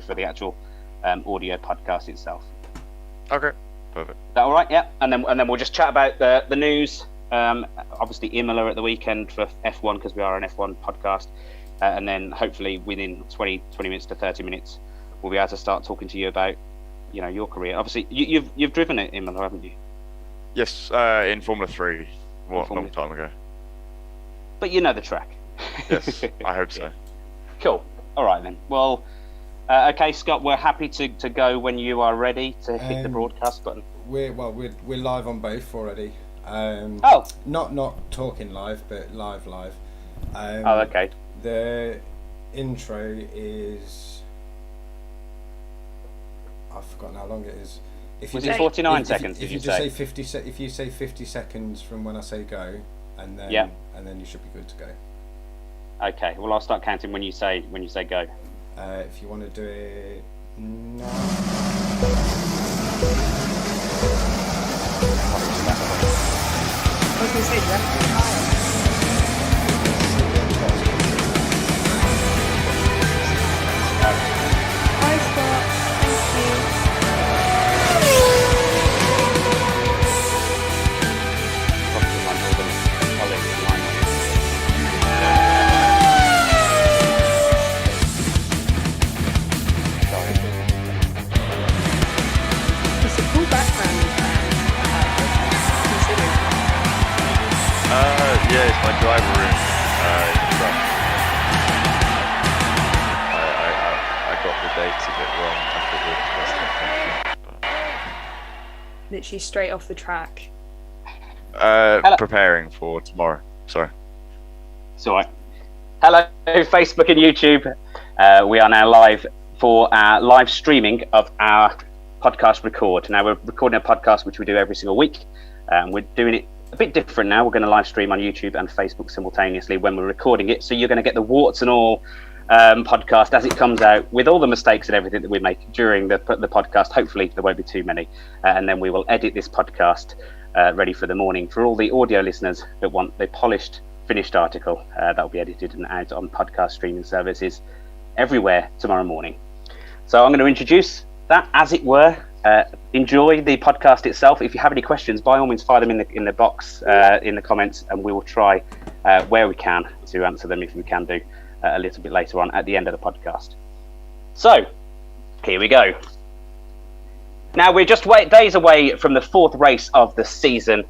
for the actual audio podcast itself. Okay, perfect. Is that all right? Yeah, and then we'll just chat about the news. Obviously, Imola at the weekend for F1 because we are an F1 podcast, and then hopefully within 20 minutes to 30 minutes, we'll be able to start talking to you about your career. Obviously, you've driven at Imola, haven't you? Yes, in Formula 3, a long time ago. But you know the track. Yes, I hope so. Cool. All right then. Well, okay, Scott, we're happy to go when you are ready to hit the broadcast button. We're live on both already. Not talking live, but live. Okay. The intro is, I've forgotten how long it is. Was it 49 seconds? If you say 50 seconds from when I say go, and then you should be good to go. Okay. Well, I'll start counting when you say go. If you want to do it now. I was going to say, Hi, Scott. Thank you. It's a cool background. Considering. Yeah, it's my driver room. In the front. I got the dates a bit wrong after the Literally straight off the track. preparing for tomorrow. Sorry. It's all right. Hello, Facebook and YouTube. We are now live for our live streaming of our podcast record. Now, we're recording a podcast which we do every single week. We're doing it a bit different now. We're going to live stream on YouTube and Facebook simultaneously when we're recording it. So you're going to get the warts and all podcast as it comes out with all the mistakes and everything that we make during the podcast. Hopefully there won't be too many. And then we will edit this podcast ready for the morning for all the audio listeners that want the polished, finished article. That will be edited and out on podcast streaming services everywhere tomorrow morning. So I'm going to introduce that, as it were. Enjoy the podcast itself. If you have any questions, by all means, fire them in the box in the comments, and we will try where we can to answer them if we can do a little bit later on at the end of the podcast. So here we go. Now we're just days away from the fourth race of the season.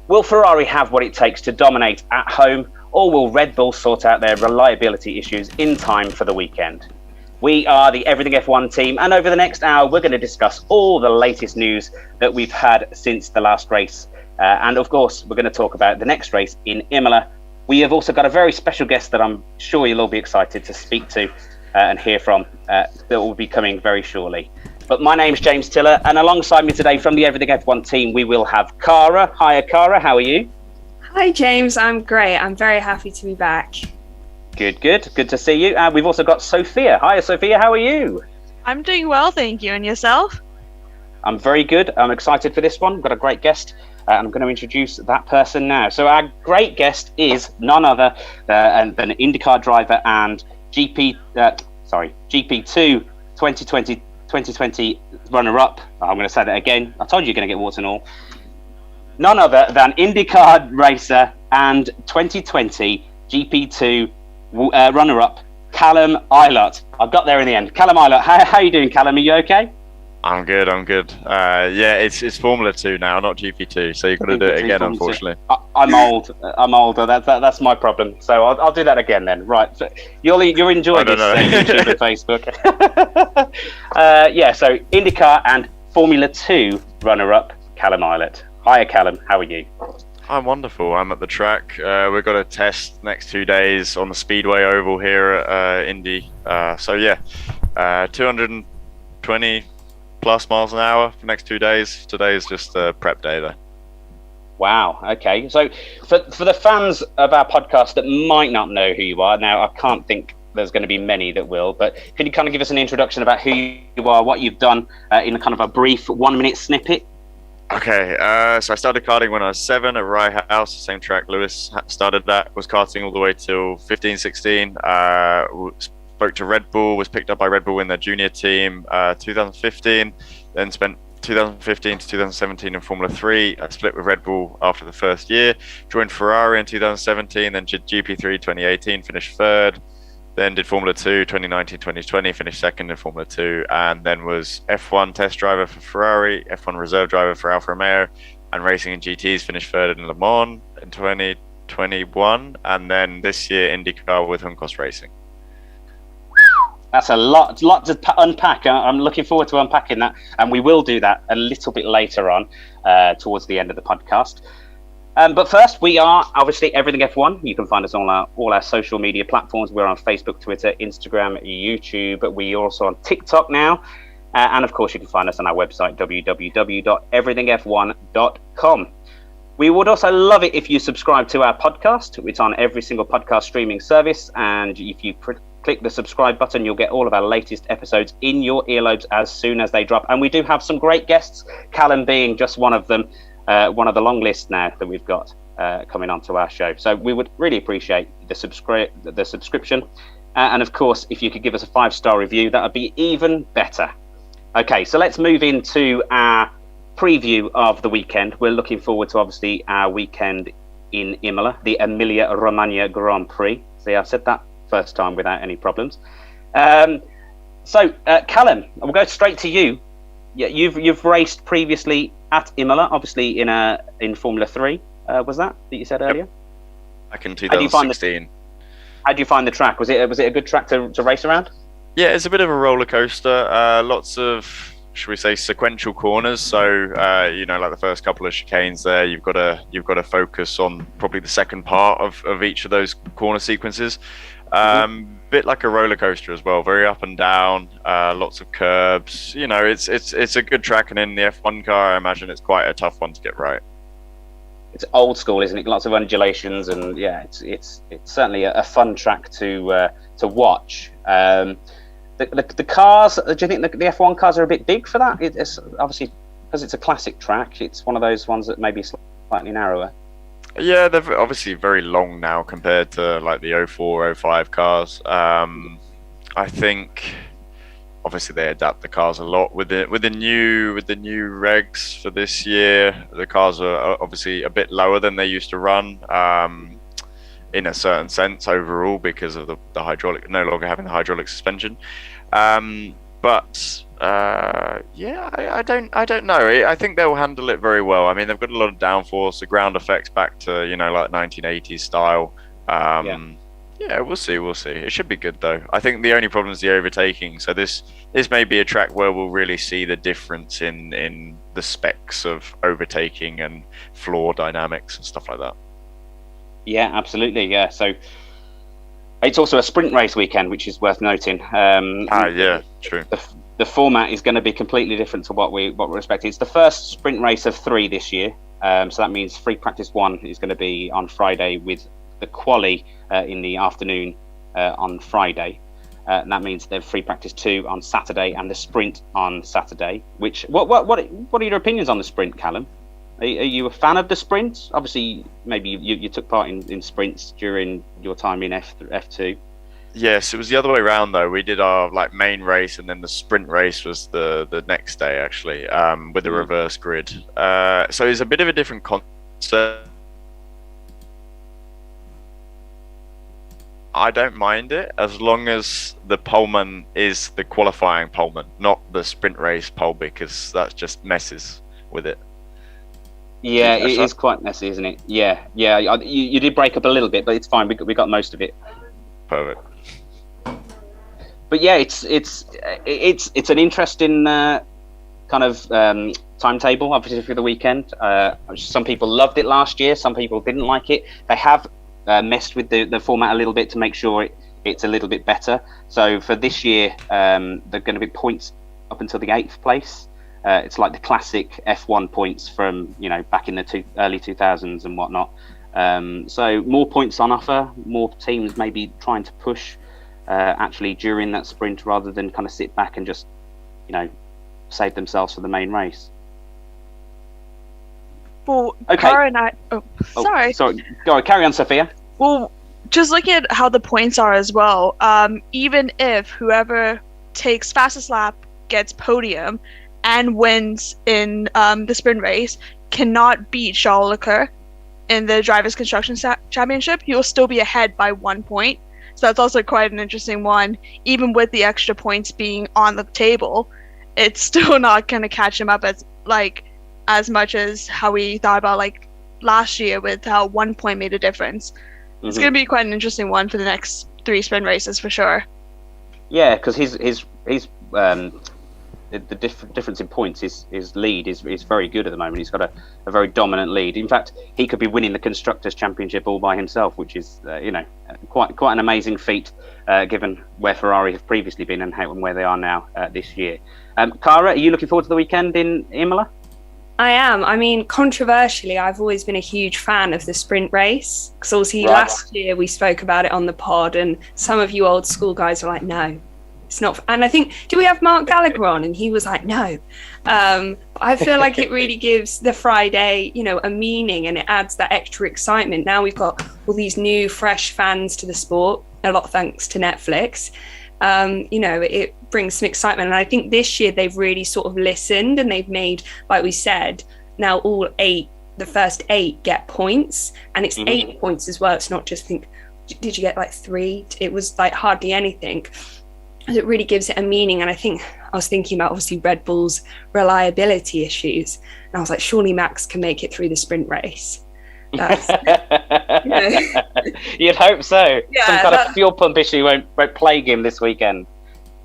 Will Ferrari have what it takes to dominate at home, or will Red Bull sort out their reliability issues in time for the weekend? We are the Everything F1 team, and over the next hour, we're going to discuss all the latest news that we've had since the last race. And of course, we're going to talk about the next race in Imola. We have also got a very special guest that I'm sure you'll all be excited to speak to and hear from that will be coming very shortly. But my name's James Tiller, and alongside me today from the Everything F1 team, we will have Cara. Hiya, Cara. How are you? Hi, James. I'm great. I'm very happy to be back. Good to see you. And we've also got Sophia. Hiya, Sophia. How are you? I'm doing well, thank you. And yourself? I'm very good. I'm excited for this one. We've got a great guest. I'm going to introduce that person now. So our great guest is none other than an IndyCar driver and GP2 2020 runner-up. I'm going to say that again. I told you you're going to get warts and all. None other than IndyCar racer and 2020 GP2 runner-up, Callum Ilott. I got there in the end. Callum Ilott, how are you doing, Callum? Are you okay? I'm good. Yeah, it's Formula 2 now, not GP2, so you've got to do it again, unfortunately. I'm older. That's my problem. So I'll do that again then. Right. So you're enjoying this YouTube and Facebook. So IndyCar and Formula 2 runner-up, Callum Ilott. Hiya, Callum. How are you? I'm wonderful. I'm at the track. We've got a test next 2 days on the Speedway Oval here at Indy. 220 plus miles an hour for the next 2 days. Today is just a prep day though. Wow. Okay. So for the fans of our podcast that might not know who you are, now I can't think there's going to be many that will, but can you kind of give us an introduction about who you are, what you've done in a kind of a brief 1 minute snippet? Okay, so I started karting when I was 7 at Rye House, the same track Lewis started that. Was karting all the way till 15, 16. spoke to Red Bull, was picked up by Red Bull in their junior team 2015, then spent 2015 to 2017 in Formula 3. I split with Red Bull after the first year, joined Ferrari in 2017, then did GP3 2018, finished third, then did Formula 2 2019 2020, finished second in Formula 2, and then was F1 test driver for Ferrari, F1 reserve driver for Alfa Romeo, and racing in GTs, finished third in Le Mans in 2021, and then this year IndyCar with Juncos Racing. That's a lot to unpack. I'm looking forward to unpacking that, and we will do that a little bit later on, towards the end of the podcast. But first, we are obviously Everything F1. You can find us on all our social media platforms. We're on Facebook, Twitter, Instagram, YouTube. We're also on TikTok now, and of course, you can find us on our website www.everythingf1.com. We would also love it if you subscribe to our podcast. It's on every single podcast streaming service, and if you click the subscribe button, you'll get all of our latest episodes in your earlobes as soon as they drop. And we do have some great guests, Callum being just one of them, one of the long list now that we've got coming onto our show. So we would really appreciate the subscription. And of course, if you could give us a 5-star review, that would be even better. Okay, so let's move into our preview of the weekend. We're looking forward to obviously our weekend in Imola, the Emilia-Romagna Grand Prix. See, I've said that first time without any problems. So Callum, we'll go straight to you. Yeah, you've raced previously at Imola, obviously in Formula 3. Was that you said earlier? Back in 2016. How do you find the track? Was it a good track to race around? Yeah, it's a bit of a roller coaster. Lots of, should we say, sequential corners. So like the first couple of chicanes there, you've got to focus on probably the second part of each of those corner sequences. Bit like a roller coaster as well, very up and down, lots of curbs. It's a good track, and in the F1 car, I imagine it's quite a tough one to get right. It's old school, isn't it? Lots of undulations, and yeah, it's certainly a fun track to watch. The cars, do you think the F1 cars are a bit big for that? It's obviously because it's a classic track. It's one of those ones that may be slightly narrower. Yeah, they're obviously very long now compared to like the 04, 05 cars. I think obviously they adapt the cars a lot with the new regs for this year. The cars are obviously a bit lower than they used to run, in a certain sense overall because of the hydraulic, no longer having the hydraulic suspension. I don't know. I think they'll handle it very well. I mean, they've got a lot of downforce, the ground effects back to like 1980s style. Yeah, we'll see. It should be good though. I think the only problem is the overtaking. So this may be a track where we'll really see the difference in the specs of overtaking and floor dynamics and stuff like that. Yeah, absolutely. Yeah, so it's also a sprint race weekend, which is worth noting. Yeah, true. The format is going to be completely different to what we're expecting. It's the first sprint race of 3 this year, so that means free practice 1 is going to be on Friday with the quali in the afternoon on Friday. And that means there's free practice 2 on Saturday and the sprint on Saturday. Which what are your opinions on the sprint, Callum? Are you a fan of the sprint? Obviously, maybe you took part in sprints during your time in F2. Yes, it was the other way around though. We did our main race, and then the sprint race was the next day actually, with the reverse grid. So it's a bit of a different concept. I don't mind it as long as the poleman is the qualifying poleman, not the sprint race pole, because that just messes with it. Yeah, it is quite messy, isn't it? Yeah. You did break up a little bit, but it's fine. We got most of it. Perfect. But yeah, it's an interesting kind of timetable, obviously, for the weekend. Some people loved it last year. Some people didn't like it. They have messed with the format a little bit to make sure it's a little bit better. So for this year, there are going to be points up until the 8th place. It's like the classic F1 points from back in the early 2000s and whatnot. So more points on offer, more teams maybe trying to push actually during that sprint rather than kind of sit back and just save themselves for the main race. Well, okay. Cara and I. Sorry. Go on, carry on, Sophia. Well, just looking at how the points are as well, even if whoever takes fastest lap gets podium and wins in the sprint race cannot beat Charles Leclerc in the Drivers' Construction Championship, he will still be ahead by 1 point. So that's also quite an interesting one. Even with the extra points being on the table, it's still not going to catch him up as much as how we thought about last year with how 1 point made a difference. Mm-hmm. It's going to be quite an interesting one for the next 3 sprint races for sure. Yeah, because his the difference in points, his lead is very good at the moment. He's got a very dominant lead. In fact, he could be winning the Constructors' Championship all by himself, which is quite an amazing feat given where Ferrari have previously been and where they are now this year. Cara, are you looking forward to the weekend in Imola? I am. I mean, controversially, I've always been a huge fan of the sprint race because obviously last year we spoke about it on the pod, and some of you old school guys are like, no. It's not, and I think, do we have Mark Gallagher on? And he was like, no. I feel like it really gives the Friday, a meaning, and it adds that extra excitement. Now we've got all these new, fresh fans to the sport, a lot thanks to Netflix. It brings some excitement. And I think this year they've really sort of listened, and they've made, like we said, now all 8, the first 8 get points, and it's 8 points as well. It's not just did you get 3? It was hardly anything. It really gives it a meaning. And I was thinking about obviously Red Bull's reliability issues, and I was like, surely Max can make it through the sprint race. That's, You'd hope so. Yeah, some kind of fuel pump issue won't plague him this weekend.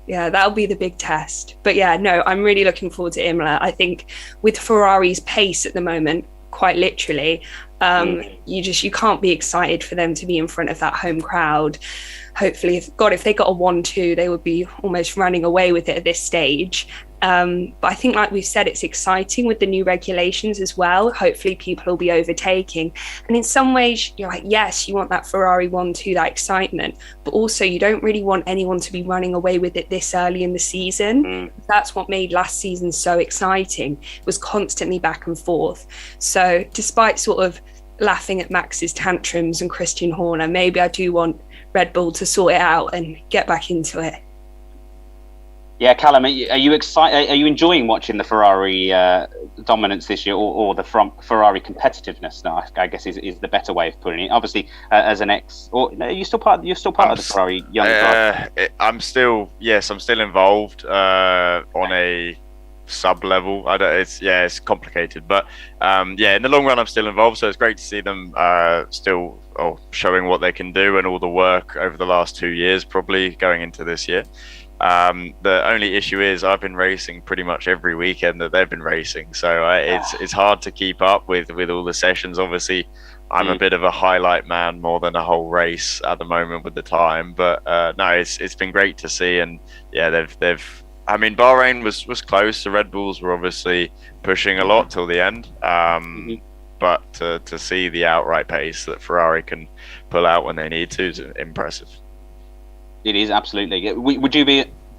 Yeah, that'll be the big test. But yeah, no, I'm really looking forward to Imola. I think with Ferrari's pace at the moment, quite literally, you can't be excited for them to be in front of that home crowd. Hopefully, if they got a 1-2, they would be almost running away with it at this stage. But I think, like we've said, it's exciting with the new regulations as well. Hopefully people will be overtaking. And in some ways, you're like, yes, you want that Ferrari 1-2, that excitement. But also, you don't really want anyone to be running away with it this early in the season. That's what made last season so exciting. It was constantly back and forth. So despite sort of laughing at Max's tantrums and Christian Horner, maybe I do want Red Bull to sort it out and get back into it. Yeah, Callum, are you excited? Are you enjoying watching the Ferrari dominance this year, or the Ferrari competitiveness? No, I guess is the better way of putting it. Obviously, as an you're still part of the Ferrari young guard. I'm still involved on a sub level. It's complicated, but in the long run, I'm still involved. So it's great to see them still showing what they can do and all the work over the last 2 years, probably going into this year. The only issue is I've been racing pretty much every weekend that they've been racing, so it's hard to keep up with all the sessions. Obviously, I'm a bit of a highlight man more than a whole race at the moment with the time, but no, it's been great to see. And yeah, they've I mean, Bahrain was close. The Red Bulls were obviously pushing a lot till the end, but to see the outright pace that Ferrari can pull out when they need to is impressive. It is, absolutely.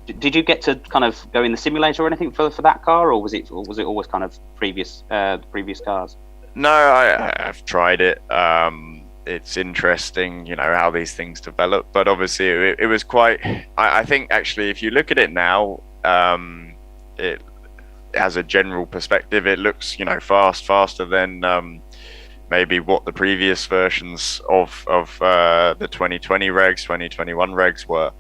Did you get to kind of go in the simulator or anything for that car, or was it always kind of previous cars? No, I've tried it. It's interesting, how these things develop. But obviously, it was quite. I think actually, if you look at it now, it as a general perspective, it looks faster than maybe what the previous versions of the 2020 regs, 2021 regs were.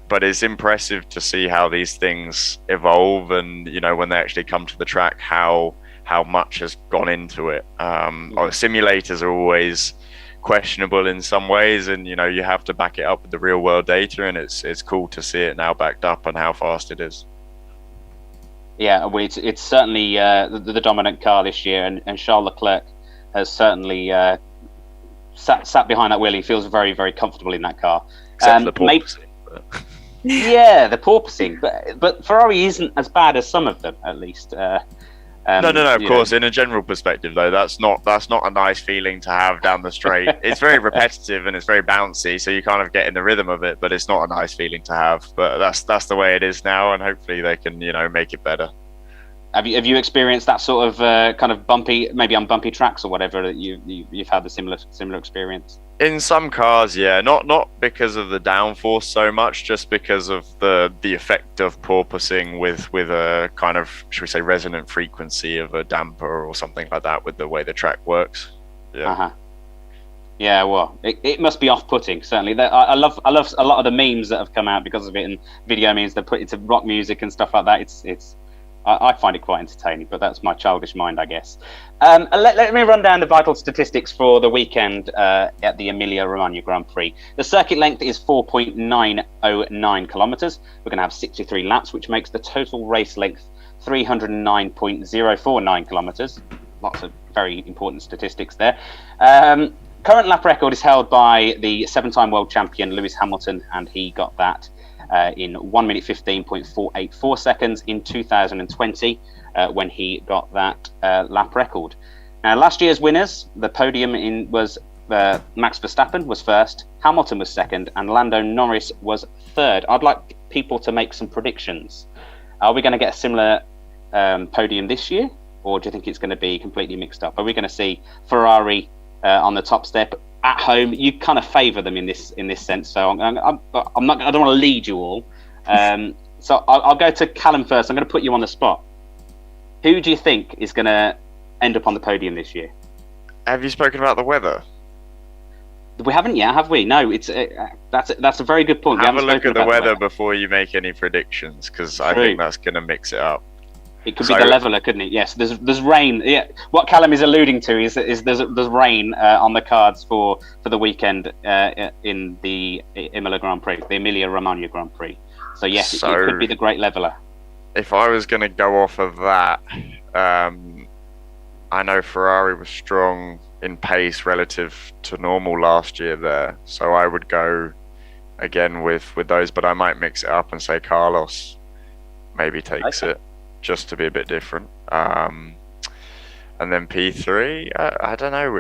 But it's impressive to see how these things evolve, and when they actually come to the track, how much has gone into it. Simulators are always questionable in some ways, and you have to back it up with the real world data, and it's cool to see it now backed up and how fast it is. Yeah, it's certainly the dominant car this year, and Charles Leclerc has certainly sat behind that wheel. He feels very, very comfortable in that car. Except for the porpoising. Yeah, the porpoising, but Ferrari isn't as bad as some of them, at least. No. Of course, in a general perspective, though, that's not a nice feeling to have down the straight. It's very repetitive and it's very bouncy, so you kind of get in the rhythm of it. But it's not a nice feeling to have. But that's the way it is now, and hopefully they can make it better. Have you experienced that sort of kind of bumpy, maybe on bumpy tracks or whatever, that you've had the similar experience? In some cars, yeah, not because of the downforce so much, just because of the effect of porpoising with a kind of, should we say, resonant frequency of a damper or something like that with the way the track works. Yeah. Uh-huh. Yeah, well, it must be off-putting, certainly. I love a lot of the memes that have come out because of it, and video memes that put into rock music and stuff like that. I find it quite entertaining, but that's my childish mind, I guess. Let me run down the vital statistics for the weekend at the Emilia Romagna Grand Prix. The circuit length is 4.909 kilometres. We're going to have 63 laps, which makes the total race length 309.049 kilometres. Lots of very important statistics there. Current lap record is held by the 7-time world champion Lewis Hamilton, and he got that in 1 minute 15.484 seconds in 2020 when he got that lap record. Now, last year's winners, the podium was Max Verstappen was first, Hamilton was second, and Lando Norris was third. I'd like people to make some predictions. Are we going to get a similar podium this year, or do you think it's going to be completely mixed up? Are we going to see Ferrari on the top step? At home, you kind of favour them in this sense. So I'm not. I don't want to lead you all. So I'll go to Callum first. I'm going to put you on the spot. Who do you think is going to end up on the podium this year? Have you spoken about the weather? We haven't yet, have we? No. It's that's a very good point. Have a look at the weather before you make any predictions, because I think that's going to mix it up. It could be the leveler, couldn't it? Yes. There's rain. Yeah. What Callum is alluding to is there's rain on the cards for the weekend in the Imola Grand Prix, the Emilia Romagna Grand Prix. So yes, it could be the great leveler. If I was going to go off of that, I know Ferrari was strong in pace relative to normal last year there, so I would go again with those, but I might mix it up and say Carlos maybe takes it, just to be a bit different. And then P3, I don't know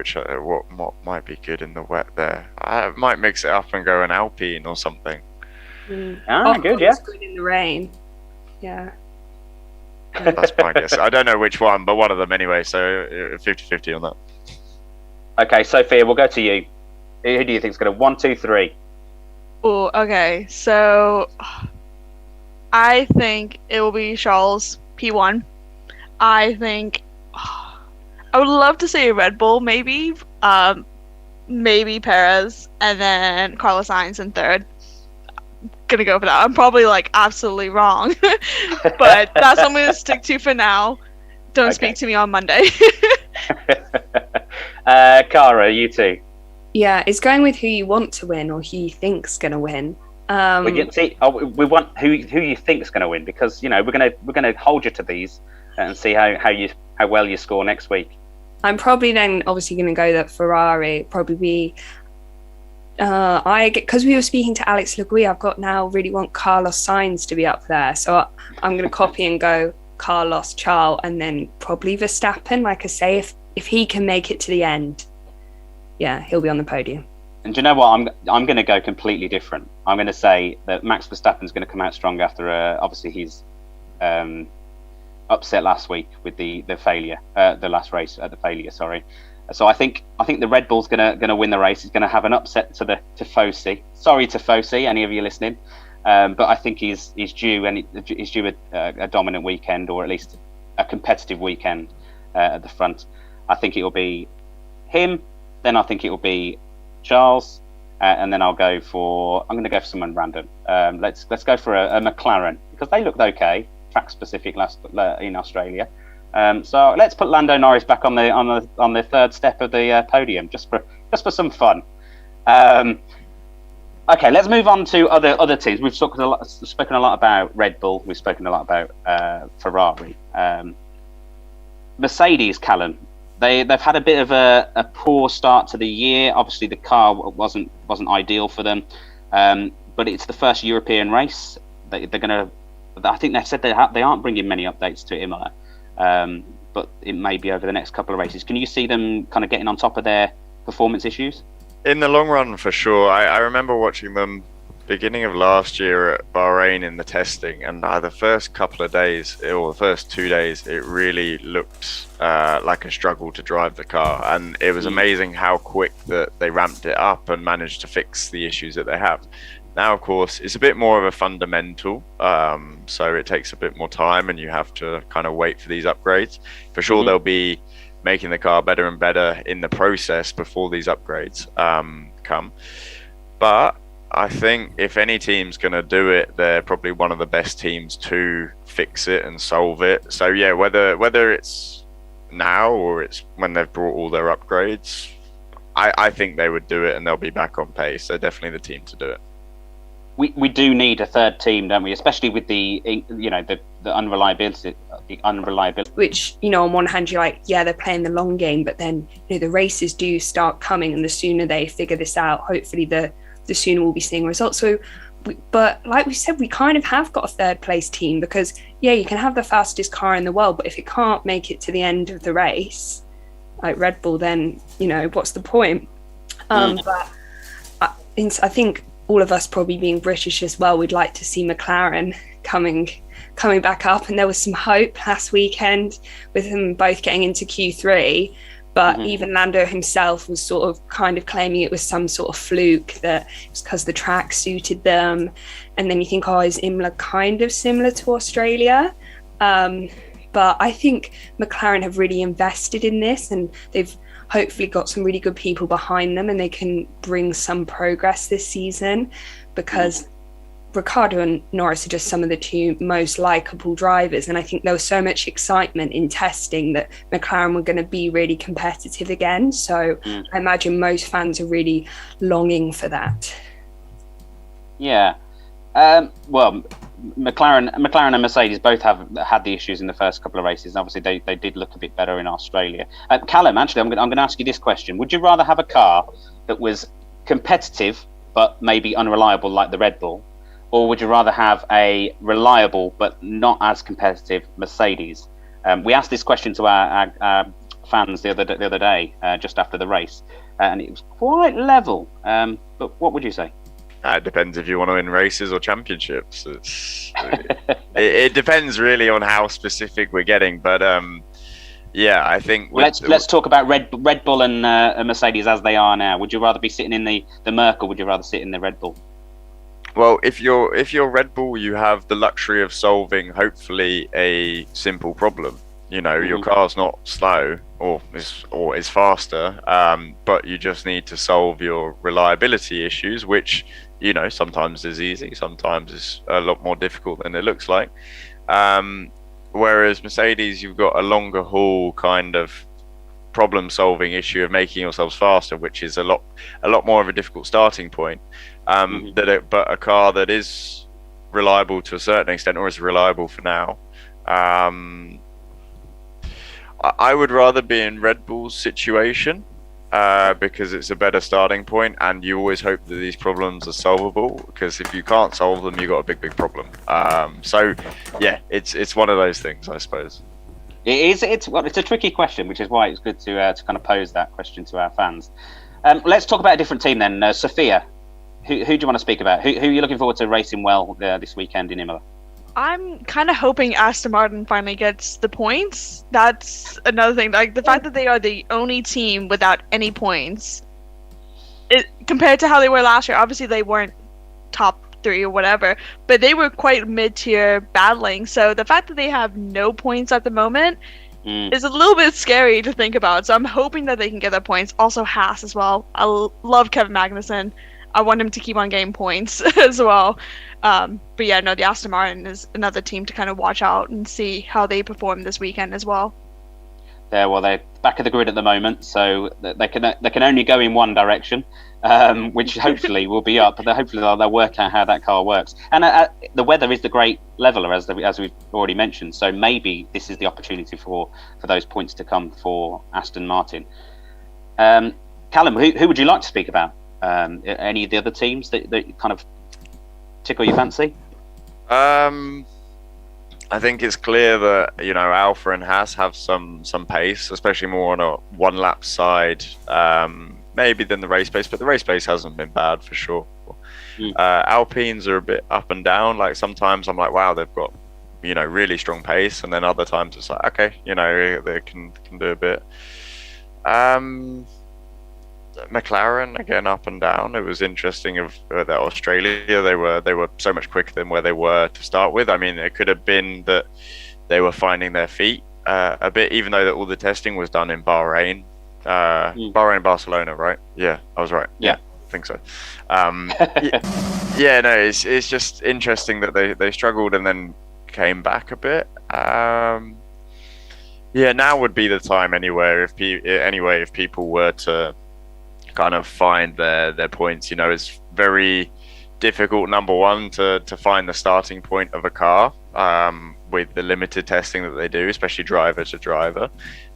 what might be good in the wet there. I might mix it up and go an Alpine or something. Good, yeah. Good in the rain. Yeah. That's my guess. I don't know which one, but one of them anyway, so 50-50 on that. Okay, Sophia, we'll go to you. Who do you think is going to 1, 2, 3? Oh, okay. So I think it will be Charles, P1. I think I would love to say Red Bull, maybe Perez, and then Carlos Sainz in third. Gonna go for that. I'm probably absolutely wrong, but that's what I'm gonna stick to for now. Don't speak to me on Monday. Cara, you too. Yeah, it's going with who you want to win or who you think's gonna win. We want who you think's going to win, because we're going to hold you to these and see how well you score next week. I'm probably then obviously going to go that Ferrari probably be. Because we were speaking to Alex Legui, I've got now really want Carlos Sainz to be up there, so I'm going to copy and go Carlos, Charles, and then probably Verstappen. Like I say, if he can make it to the end, yeah, he'll be on the podium. And do you know what? I'm going to go completely different. I'm going to say that Max Verstappen's going to come out strong after obviously he's upset last week with the failure, the last race at the failure. Sorry. So I think the Red Bull's going to win the race. He's going to have an upset to Tifosi. Sorry, Tifosi, any of you listening, but I think he's due, and he's due a dominant weekend, or at least a competitive weekend at the front. I think it will be him. Then I think it will be Charles, and then I'm going to go for someone random. Let's go for a McLaren, because they looked okay, track specific in Australia. So let's put Lando Norris back on the third step of the podium, just for some fun. Okay, let's move on to other teams. We've spoken a lot about Red Bull. We've spoken a lot about Ferrari. Mercedes, Callum. They've had a bit of a poor start to the year. Obviously, the car wasn't ideal for them, but it's the first European race. They're gonna. I think they've said they aren't bringing many updates to Imola, but it may be over the next couple of races. Can you see them kind of getting on top of their performance issues? In the long run, for sure. I remember watching them beginning of last year at Bahrain in the testing, and the first couple of days, or the first 2 days, it really looked like a struggle to drive the car, and it was amazing how quick that they ramped it up and managed to fix the issues that they have. Now, of course, it's a bit more of a fundamental, so it takes a bit more time, and you have to kind of wait for these upgrades. For sure, they'll be making the car better and better in the process before these upgrades come. But I think if any team's going to do it, they're probably one of the best teams to fix it and solve it. So yeah, whether it's now or it's when they've brought all their upgrades, I think they would do it and they'll be back on pace. They're definitely the team to do it. We do need a third team, don't we? Especially with the unreliability. Which, on one hand, you're like, yeah, they're playing the long game, but then the races do start coming, and the sooner they figure this out, hopefully the sooner we'll be seeing results. So, but like we said, we kind of have got a third place team, because you can have the fastest car in the world, but if it can't make it to the end of the race, like Red Bull, then what's the point? But I think all of us, probably being British as well, we'd like to see McLaren coming back up, and there was some hope last weekend with them both getting into Q3. But even Lando himself was sort of kind of claiming it was some sort of fluke, that it was because the track suited them. And then you think, is Imola kind of similar to Australia? But I think McLaren have really invested in this, and they've hopefully got some really good people behind them, and they can bring some progress this season, because Ricciardo and Norris are just some of the two most likeable drivers, and I think there was so much excitement in testing that McLaren were going to be really competitive again. So I imagine most fans are really longing for that. Yeah. Well, McLaren and Mercedes both have had the issues in the first couple of races. Obviously, they did look a bit better in Australia. Callum, actually, I'm going to ask you this question: would you rather have a car that was competitive but maybe unreliable, like the Red Bull, or would you rather have a reliable but not as competitive Mercedes? We asked this question to our fans the other day, just after the race, and it was quite level. But what would you say? It depends if you want to win races or championships. It depends really on how specific we're getting. But I think let's talk about Red Bull and Mercedes as they are now. Would you rather be sitting in the Merc, or would you rather sit in the Red Bull? Well, if you're Red Bull, you have the luxury of solving hopefully a simple problem. Your car's not slow or is faster, but you just need to solve your reliability issues, which sometimes is easy, sometimes is a lot more difficult than it looks like. Whereas Mercedes, you've got a longer haul kind of problem-solving issue of making yourselves faster, which is a lot more of a difficult starting point. But a car that is reliable to a certain extent, or is reliable for now. I would rather be in Red Bull's situation because it's a better starting point, and you always hope that these problems are solvable, because if you can't solve them, you've got a big problem. It's one of those things, I suppose. It is. It's a tricky question, which is why it's good to kind of pose that question to our fans. Let's talk about a different team then. Sophia, who do you want to speak about? Who are you looking forward to racing well this weekend in Imola? I'm kind of hoping Aston Martin finally gets the points. That's another thing. Like, the fact that they are the only team without any points, compared to how they were last year. Obviously, they weren't top 3 or whatever, but they were quite mid-tier battling. So the fact that they have no points at the moment is a little bit scary to think about. So I'm hoping that they can get their points. Also, Haas as well. I love Kevin Magnussen. I want him to keep on getting points as well. But the Aston Martin is another team to kind of watch out and see how they perform this weekend as well. They're back of the grid at the moment, so they can only go in one direction, which hopefully will be up. But hopefully they'll work out how that car works. And the weather is the great leveler, as we've already mentioned. So maybe this is the opportunity for those points to come for Aston Martin. Callum, who would you like to speak about? Any of the other teams that kind of tickle your fancy? I think it's clear that Alfa and Haas have some pace, especially more on a one lap side, maybe than the race pace, but the race pace hasn't been bad for sure. Alpines are a bit up and down. Like sometimes I'm like, wow, they've got, you know, really strong pace, and then other times it's like, okay, you know, they can do a bit. McLaren again, up and down. It was interesting of that Australia, they were so much quicker than where they were to start with. I mean, it could have been that they were finding their feet a bit, even though that all the testing was done in Bahrain, Barcelona, right? Yeah, I was right. Yeah, I think so. Yeah, no, it's just interesting that they struggled and then came back a bit. Yeah, now would be the time anyway if people were to kind of find their points. You know, it's very difficult, number one, to find the starting point of a car with the limited testing that they do, especially driver to driver.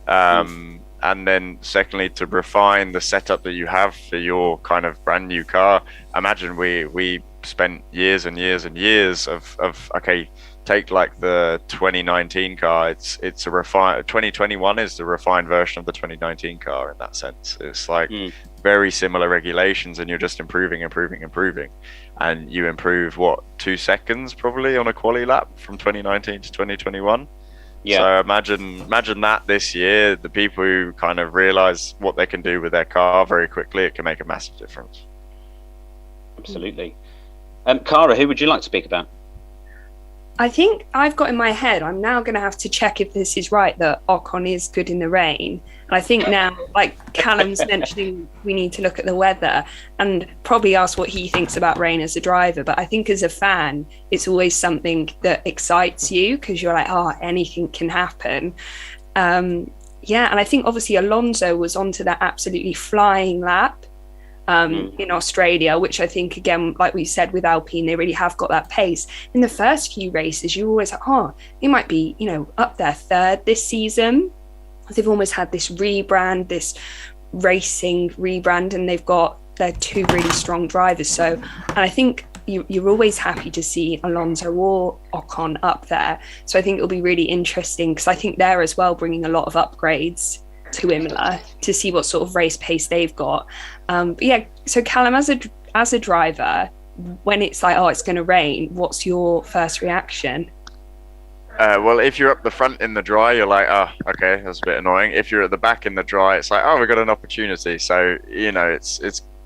And then secondly, to refine the setup that you have for your kind of brand new car. Imagine we spent years and years and years of okay, take like the 2019 car, it's a 2021 is the refined version of the 2019 car in that sense. It's like very similar regulations, and you're just improving, and you improve 2 seconds probably on a quali lap from 2019 to 2021. Yeah. So imagine that this year, the people who kind of realize what they can do with their car very quickly, it can make a massive difference. Absolutely. Cara, who would you like to speak about? I think I've got in my head, I'm now going to have to check if this is right, that Ocon is good in the rain. And I think now, like Callum's mentioning, we need to look at the weather and probably ask what he thinks about rain as a driver. But I think as a fan, it's always something that excites you because you're like, oh, anything can happen. Yeah, and I think obviously Alonso was onto that absolutely flying lap in Australia, which I think, again, like we said with Alpine, they really have got that pace. In the first few races, you always like, oh, they might be, you know, up there third this season. They've almost had this rebrand, this racing rebrand, and they're two really strong drivers. So, and I think you're always happy to see Alonso or Ocon up there. So I think it'll be really interesting because I think they're as well bringing a lot of upgrades to Imola to see what sort of race pace they've got. But yeah, so Callum, as a driver, when it's like, oh, it's going to rain, what's your first reaction? Well, if you're up the front in the dry, you're like, oh, okay, that's a bit annoying. If you're at the back in the dry, it's like, oh, we've got an opportunity. So, you know, it's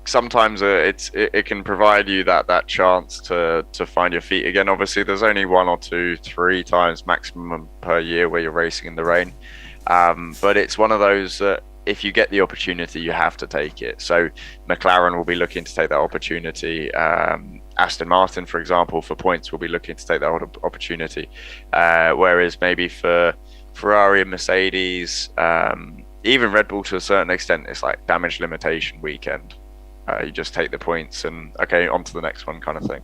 sometimes it can provide you that chance to find your feet again. Obviously, there's only 1 or 2, 3 times maximum per year where you're racing in the rain. But it's one of those that if you get the opportunity, you have to take it. So McLaren will be looking to take that opportunity. Aston Martin, for example, for points, will be looking to take that opportunity. Whereas maybe for Ferrari and Mercedes, even Red Bull to a certain extent, it's like damage limitation weekend. You just take the points and okay, on to the next one kind of thing.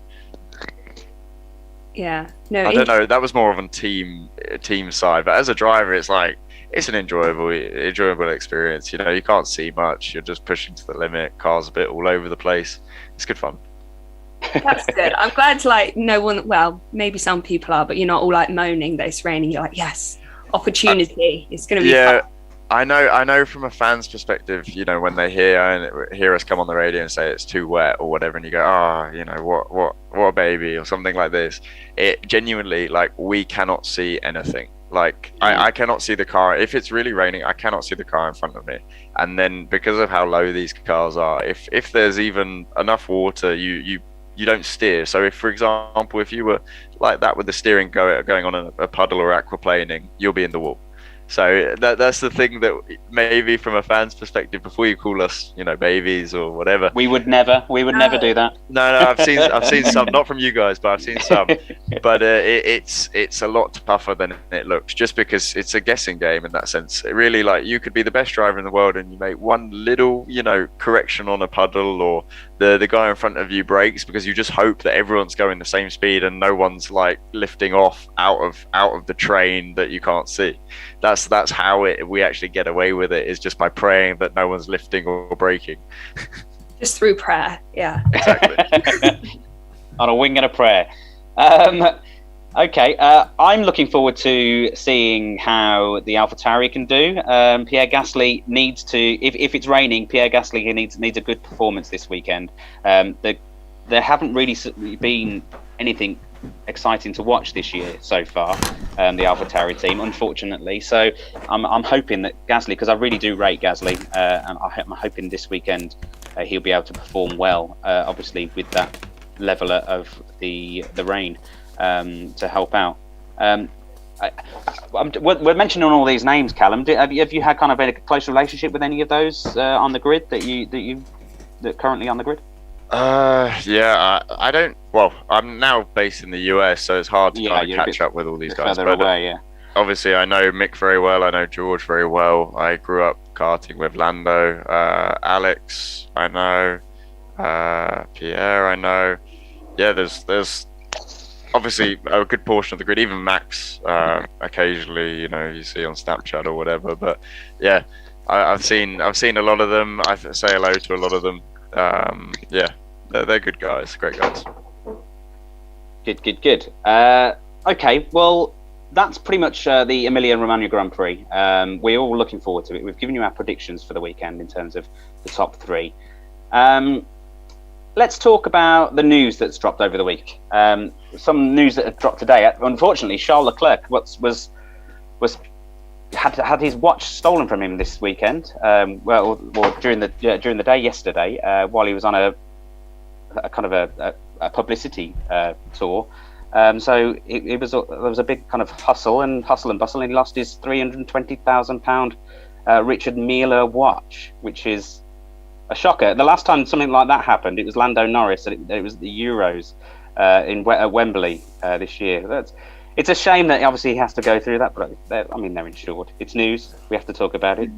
Yeah, no, I don't know. That was more of a team side, but as a driver, it's like it's an enjoyable experience. You know, you can't see much. You're just pushing to the limit. Cars a bit all over the place. It's good fun. That's good. I'm glad, like, no one, well, maybe some people are, but you're not all like moaning that it's raining. You're like, yes, opportunity. It's going to be fun. I know from a fan's perspective, you know, when they hear us come on the radio and say it's too wet or whatever, and you go, oh, you know, what a baby or something like this. It genuinely, like, we cannot see anything. Like, I cannot see the car. If it's really raining, I cannot see the car in front of me. And then because of how low these cars are, if there's even enough water, you don't steer. So if, for example, if you were like that with the steering going on a puddle or aquaplaning, you'll be in the wall. So that's the thing that maybe from a fan's perspective, before you call us, you know, babies or whatever, we would never do that. No, I've seen some, not from you guys, but I've seen some. But it's a lot tougher than it looks, just because it's a guessing game in that sense. It really, like, you could be the best driver in the world and you make one little, you know, correction on a puddle, or the guy in front of you brakes because you just hope that everyone's going the same speed and no one's like lifting off out of the train that you can't see. That's how we actually get away with it, is just by praying that no one's lifting or braking. Just through prayer, yeah. Exactly. On a wing and a prayer. Okay, I'm looking forward to seeing how the AlphaTauri can do. Pierre Gasly needs to, if it's raining, Pierre Gasly needs a good performance this weekend. The there haven't really been anything exciting to watch this year so far, the AlphaTauri team, unfortunately. So I'm hoping that Gasly, because I really do rate Gasly, and I'm hoping this weekend he'll be able to perform well, obviously with that level of the rain to help out. We're mentioning all these names, Callum. Have you had kind of a close relationship with any of those on the grid that currently on the grid? Yeah, I don't. Well, I'm now based in the US, so it's hard to kind of catch up with all these guys. Further away, yeah. Obviously, I know Mick very well. I know George very well. I grew up karting with Lando, Alex. I know Pierre. I know. Yeah, there's obviously a good portion of the grid. Even Max, occasionally, you see on Snapchat or whatever. But yeah, I've seen a lot of them. I say hello to a lot of them. Yeah, they're good guys, great guys. Good. Okay, well, that's pretty much the Emilia-Romagna Grand Prix. We're all looking forward to it. We've given you our predictions for the weekend in terms of the top three. Let's talk about the news that's dropped over the week. Some news that had dropped today. Unfortunately, Charles Leclerc had his watch stolen from him this weekend. Well, during the day yesterday, while he was on a kind of a publicity tour. So there was a big kind of hustle and bustle, and he lost his £320,000 Richard Mille watch, which is a shocker. The last time something like that happened, it was Lando Norris, and it was the Euros at Wembley this year. It's a shame that obviously he has to go through that, but they're insured. It's news. We have to talk about it.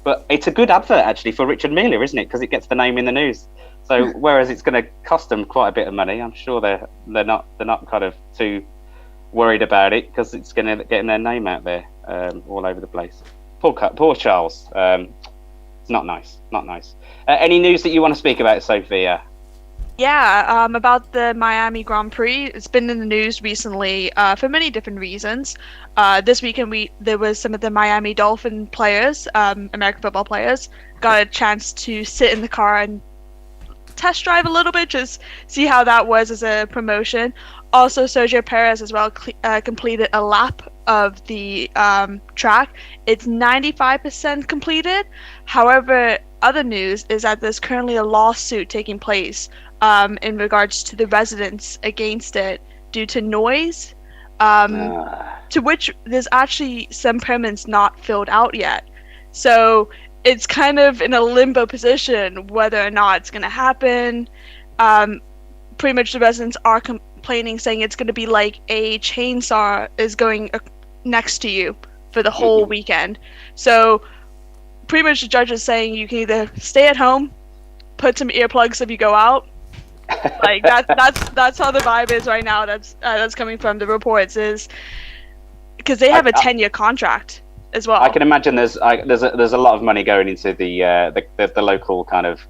But it's a good advert actually for Richard Mille, isn't it? Because it gets the name in the news. So whereas it's going to cost them quite a bit of money, I'm sure they're not kind of too worried about it, because it's going to get their name out there all over the place. Poor Charles. It's not nice. Any news that you want to speak about, Sophia? Yeah, about the Miami Grand Prix. It's been in the news recently for many different reasons. This weekend there was some of the Miami Dolphin players, American football players, got a chance to sit in the car and test drive a little bit, just see how that was as a promotion. Also, Sergio Perez as well completed a lap of the track. It's 95% completed. However, other news is that there's currently a lawsuit taking place in regards to the residents against it due to noise, to which there's actually some permits not filled out yet. So it's kind of in a limbo position whether or not it's going to happen. Pretty much the residents are complaining, saying it's going to be like a chainsaw is going next to you for the whole weekend. So pretty much the judge is saying you can either stay at home, put some earplugs if you go out. Like that's how the vibe is right now. That's coming from the reports, is because they have a 10-year contract as well. I can imagine there's a lot of money going into the local kind of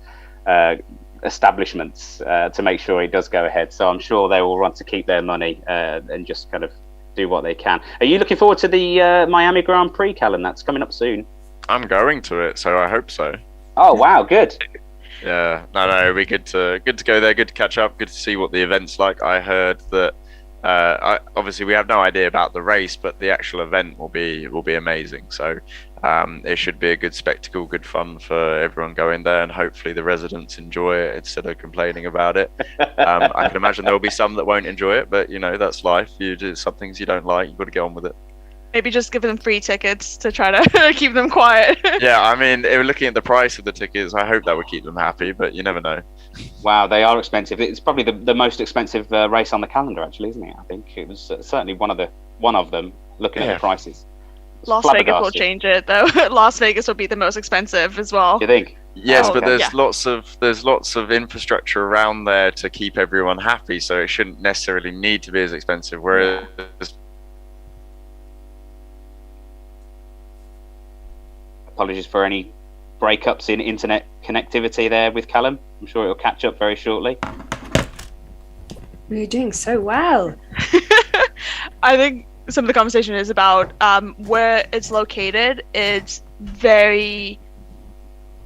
establishments to make sure it does go ahead. So I'm sure they will want to keep their money and just kind of do what they can. Are you looking forward to the Miami Grand Prix, Callum? That's coming up soon. I'm going to it, so I hope so. Oh wow, good. Yeah, no, it'd be good to go there, good to catch up, good to see what the event's like. I heard that obviously we have no idea about the race, but the actual event will be amazing. So it should be a good spectacle, good fun for everyone going there, and hopefully the residents enjoy it instead of complaining about it. I can imagine there will be some that won't enjoy it, but that's life. You do some things you don't like, you've got to get on with it. Maybe just give them free tickets to try to keep them quiet. Yeah, I mean, looking at the price of the tickets, I hope that would keep them happy, but you never know. Wow, they are expensive. It's probably the most expensive race on the calendar, actually, isn't it? I think it was certainly one of them. Looking at the prices. Las Vegas will change it, though. Las Vegas will be the most expensive as well. You think? Yes, but there's lots of infrastructure around there to keep everyone happy, so it shouldn't necessarily need to be as expensive. Whereas apologies for any breakups in internet connectivity there with Callum. I'm sure it'll catch up very shortly. You're doing so well. I think some of the conversation is about where it's located. It's very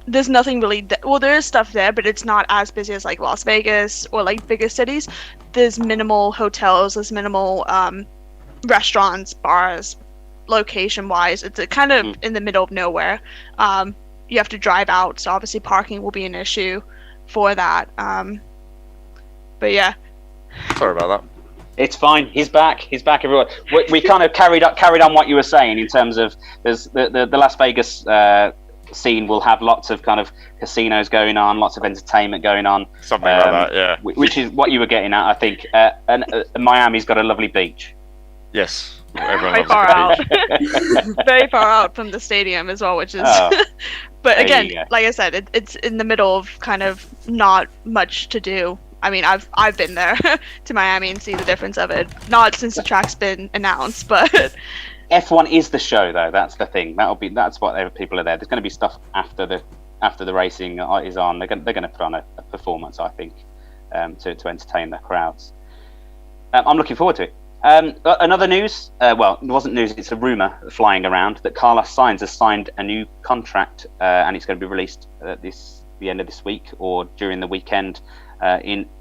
there's nothing really. Well, there is stuff there, but it's not as busy as like Las Vegas or like bigger cities. There's minimal hotels. There's minimal restaurants, bars, location-wise. It's kind of in the middle of nowhere. You have to drive out, so obviously parking will be an issue for that. But yeah. Sorry about that. It's fine. He's back. He's back, everyone. We kind of carried on what you were saying in terms of there's the Las Vegas scene will have lots of kind of casinos going on, lots of entertainment going on. Something like that, yeah. Which is what you were getting at, I think. And Miami's got a lovely beach. Yes. Very far out. Very far out from the stadium as well, which is... But again, like I said, it's in the middle of kind of not much to do. I mean, I've been there to Miami and see the difference of it. Not since the track's been announced, but F1 is the show, though. That's the thing. That's what people are there. There's going to be stuff after the racing is on. They're going to put on a performance, I think, to entertain the crowds. I'm looking forward to it. Another news. Well, it wasn't news. It's a rumor flying around that Carlos Sainz has signed a new contract, and it's going to be released the end of this week or during the weekend.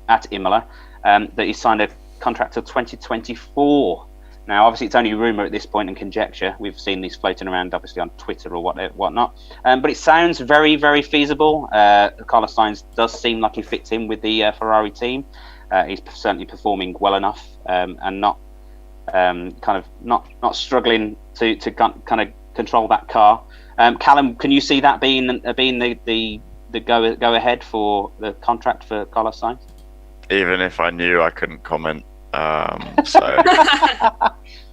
At Imola, that he signed a contract till 2024. Now, obviously, it's only a rumour at this point and conjecture. We've seen these floating around, obviously, on Twitter or whatnot. But it sounds very, very feasible. Carlos Sainz does seem like he fits in with the Ferrari team. He's certainly performing well enough and not struggling to kind of control that car. Callum, can you see that being the go ahead for the contract for Carlos Sainz? Even if I knew, I couldn't comment. So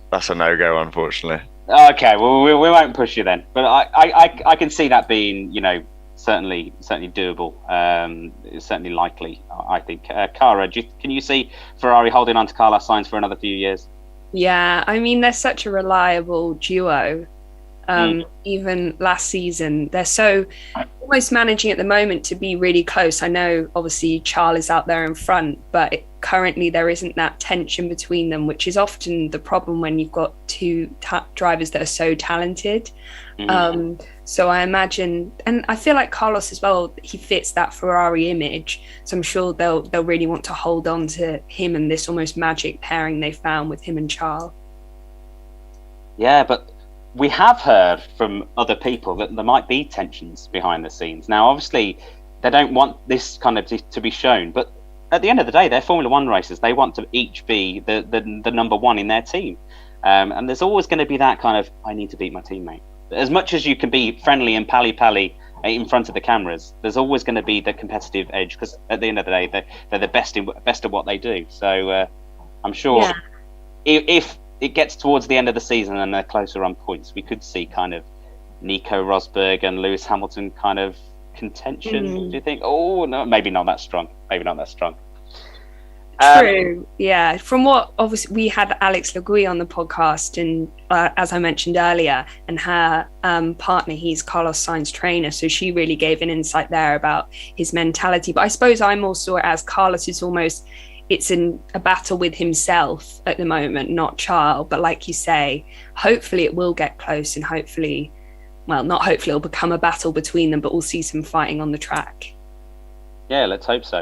that's a no-go, unfortunately. Okay, well we won't push you then. But I can see that being, certainly doable. It's certainly likely. I think. Cara, can you see Ferrari holding on to Carlos Sainz for another few years? Yeah, I mean they're such a reliable duo. Even last season, they're so almost managing at the moment to be really close. I know obviously Charles is out there in front, but currently there isn't that tension between them, which is often the problem when you've got two drivers that are so talented. So I imagine, and I feel like Carlos as well, he fits that Ferrari image, so I'm sure they'll really want to hold on to him and this almost magic pairing they found with him and Charles. Yeah, but we have heard from other people that there might be tensions behind the scenes. Now, obviously, they don't want this kind of to be shown, but at the end of the day, they're Formula One racers. They want to each be the number one in their team. And there's always going to be that kind of, I need to beat my teammate. As much as you can be friendly and pally-pally in front of the cameras, there's always going to be the competitive edge, because at the end of the day, they're the best at what they do. So I'm sure if it gets towards the end of the season and they're closer on points, we could see kind of Nico Rosberg and Lewis Hamilton kind of contention. Do you think? Oh no, maybe not that strong. True. Yeah. From what obviously we had Alex Legui on the podcast, and as I mentioned earlier, and her partner, he's Carlos Sainz trainer, so she really gave an insight there about his mentality. But I suppose I more saw it as Carlos is almost, it's a battle with himself at the moment, not Charles. But like you say, hopefully it will get close, and hopefully, well, not hopefully, it'll become a battle between them, but we'll see some fighting on the track. Yeah, let's hope so.